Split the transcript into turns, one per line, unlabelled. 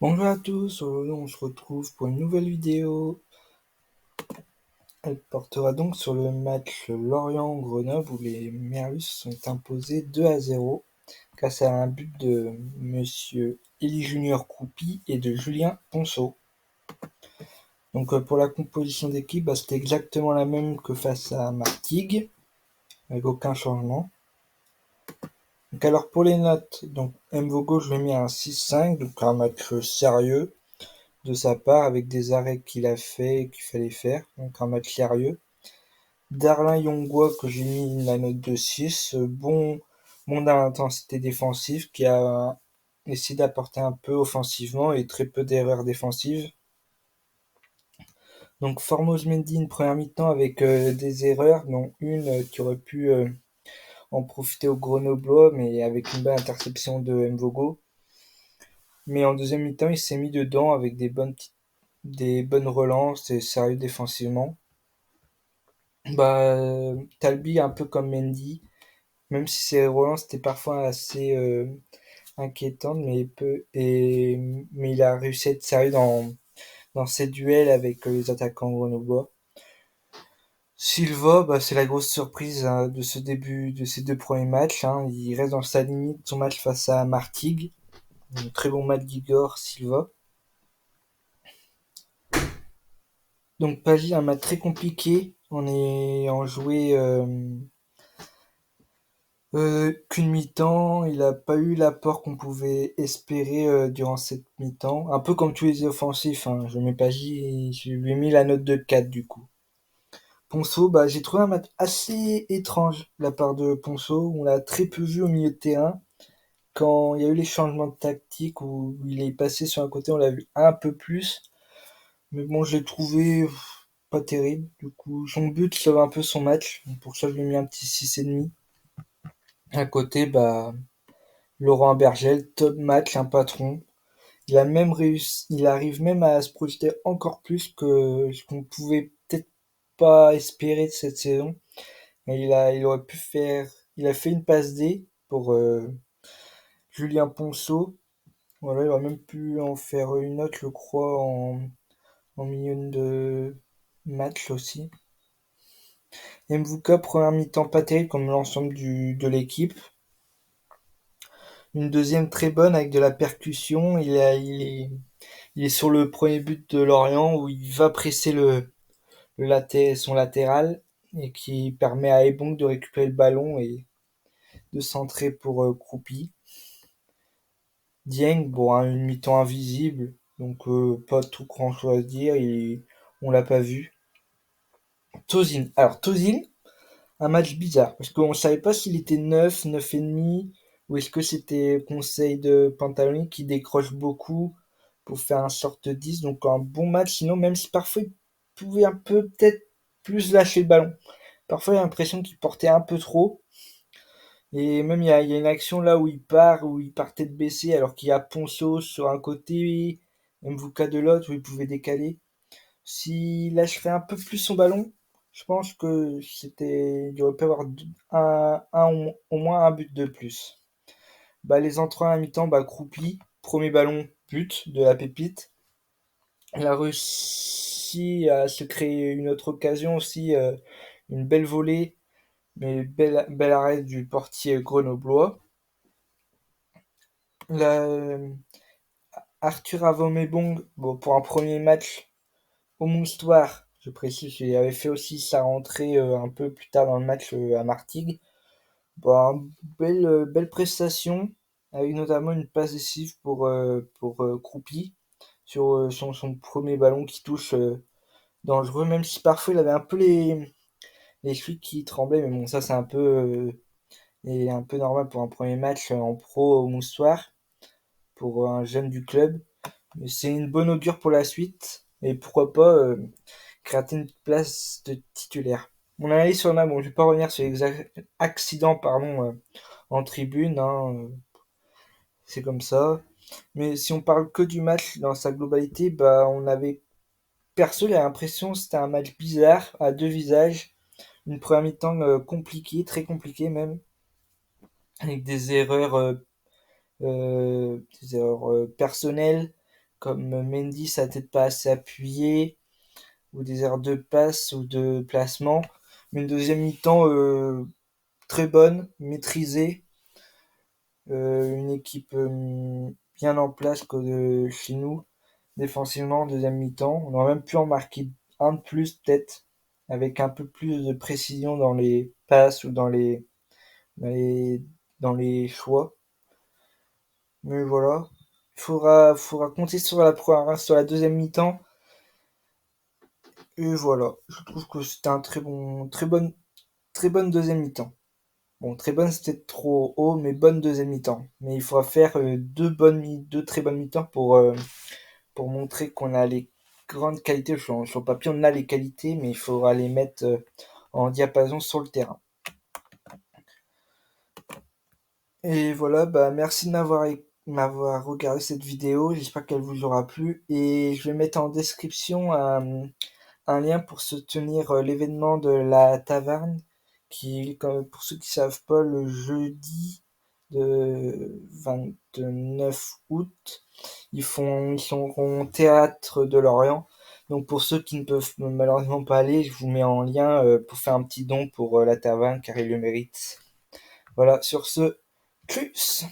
Bonjour à tous, aujourd'hui on se retrouve pour une nouvelle vidéo. Elle portera donc sur le match Lorient-Grenoble où les Merlus sont imposés 2-0 grâce à un but de Monsieur Elie Junior Coupi et de Julien Ponceau. Donc pour la composition d'équipe, c'était exactement la même que face à Martigues, avec aucun changement. Donc alors pour les notes, donc Mvogo je l'ai mis à un 6-5, donc un match sérieux de sa part avec des arrêts qu'il a fait et qu'il fallait faire, donc un match sérieux. Darlin Yongwa que j'ai mis la note de 6, bon dans l'intensité défensive qui a essayé d'apporter un peu offensivement et très peu d'erreurs défensives. Donc Formose Mendy une première mi-temps avec des erreurs, dont une qui aurait pu en profiter au Grenoblois, mais avec une bonne interception de Mvogo. Mais en deuxième mi-temps, il s'est mis dedans avec des bonnes relances et sérieux défensivement. Talbi un peu comme Mendy, même si ses relances étaient parfois assez inquiétantes, mais il a réussi à être sérieux dans ses duels avec les attaquants grenoblois. Silva, c'est la grosse surprise de ce début de ces deux premiers matchs, hein. Il reste dans sa limite son match face à Martigues. Un très bon match d'Igor Silva. Donc Pagi, un match très compliqué. On est en joué qu'une mi-temps, il a pas eu l'apport qu'on pouvait espérer durant cette mi-temps. Un peu comme tous les offensifs, hein. Je mets pas je lui ai mis la note de 4 du coup. Ponceau, j'ai trouvé un match assez étrange de la part de Ponceau. On l'a très peu vu au milieu de terrain. Quand il y a eu les changements de tactique où il est passé sur un côté, on l'a vu un peu plus. Mais bon, je l'ai trouvé pas terrible. Du coup, son but sauve un peu son match. Donc, pour ça, je lui ai mis un petit 6,5. À côté, Laurent Bergel, top match, un patron. Il arrive même à se projeter encore plus que ce qu'on pouvait peut-être pas espérer de cette saison. Et il aurait pu faire, il a fait une passe D pour Julien Ponceau. Voilà, il aurait même pu en faire une autre, je crois, en milieu de match aussi. Mvuka, première mi-temps pas terrible comme l'ensemble de l'équipe. Une deuxième très bonne avec de la percussion. Il est sur le premier but de Lorient où il va presser son latéral et qui permet à Ebong de récupérer le ballon et de centrer pour Croupi. Dieng, une mi-temps invisible, donc pas tout grand chose à dire, on l'a pas vu. Tozin. Alors Tozin, un match bizarre, parce qu'on savait pas s'il était 9, 9,5, ou est-ce que c'était conseil de Pantaloni qui décroche beaucoup pour faire un sorte 10, donc un bon match, sinon même si parfois il pouvait un peu peut-être plus lâcher le ballon. Parfois il y a l'impression qu'il portait un peu trop, et même il y a une action là où il part tête baissée, alors qu'il y a Ponceau sur un côté, Mvuka de l'autre, où il pouvait décaler. S'il lâcherait un peu plus son ballon, je pense que il aurait pu avoir au moins un but de plus. Les entrants à mi-temps, Croupi, premier ballon, but de la pépite. Il a réussi à se créer une autre occasion aussi, une belle volée, mais bel arrêt du portier grenoblois. La, Arthur Avomebong, pour un premier match au Moustoir, je précise, il avait fait aussi sa rentrée un peu plus tard dans le match à Martigues. Belle prestation, avec notamment une passe décisive pour Croupi sur son premier ballon qui touche dangereux, même si parfois il avait un peu les chevilles qui tremblaient, mais bon, ça c'est un peu normal pour un premier match en pro au Moustoir, pour un jeune du club. Mais c'est une bonne augure pour la suite, et pourquoi pas gratter une place de titulaire. Mon analyse sur le match, bon, je vais pas revenir sur les accidents, pardon, en tribune, hein, c'est comme ça. Mais si on parle que du match dans sa globalité, on avait perso l'impression que c'était un match bizarre à deux visages. Une première mi-temps compliquée, très compliquée même, avec des erreurs personnelles, comme Mendy, sa tête pas assez appuyée, ou des erreurs de passe ou de placement. Mais une deuxième mi-temps très bonne, maîtrisée, une équipe bien en place que chez nous, défensivement en deuxième mi-temps. On aurait même pu en marquer un de plus peut-être, avec un peu plus de précision dans les passes ou dans les, dans les choix. Mais voilà, il faudra compter sur sur la deuxième mi-temps. Et voilà, je trouve que c'était un très bonne deuxième mi-temps. Bon, très bonne, c'était trop haut, mais bonne deuxième mi-temps. Mais il faudra faire deux très bonnes mi-temps pour montrer qu'on a les grandes qualités. Sur le papier, on a les qualités, mais il faudra les mettre en diapason sur le terrain. Et voilà, bah merci de m'avoir regardé cette vidéo. J'espère qu'elle vous aura plu. Et je vais mettre en description un lien pour soutenir l'événement de la taverne qui, pour ceux qui savent pas, le jeudi de 29 août, ils seront au théâtre de Lorient. Donc pour ceux qui ne peuvent malheureusement pas aller, je vous mets en lien pour faire un petit don pour la taverne car ils le méritent. Voilà, sur ce, tchuss!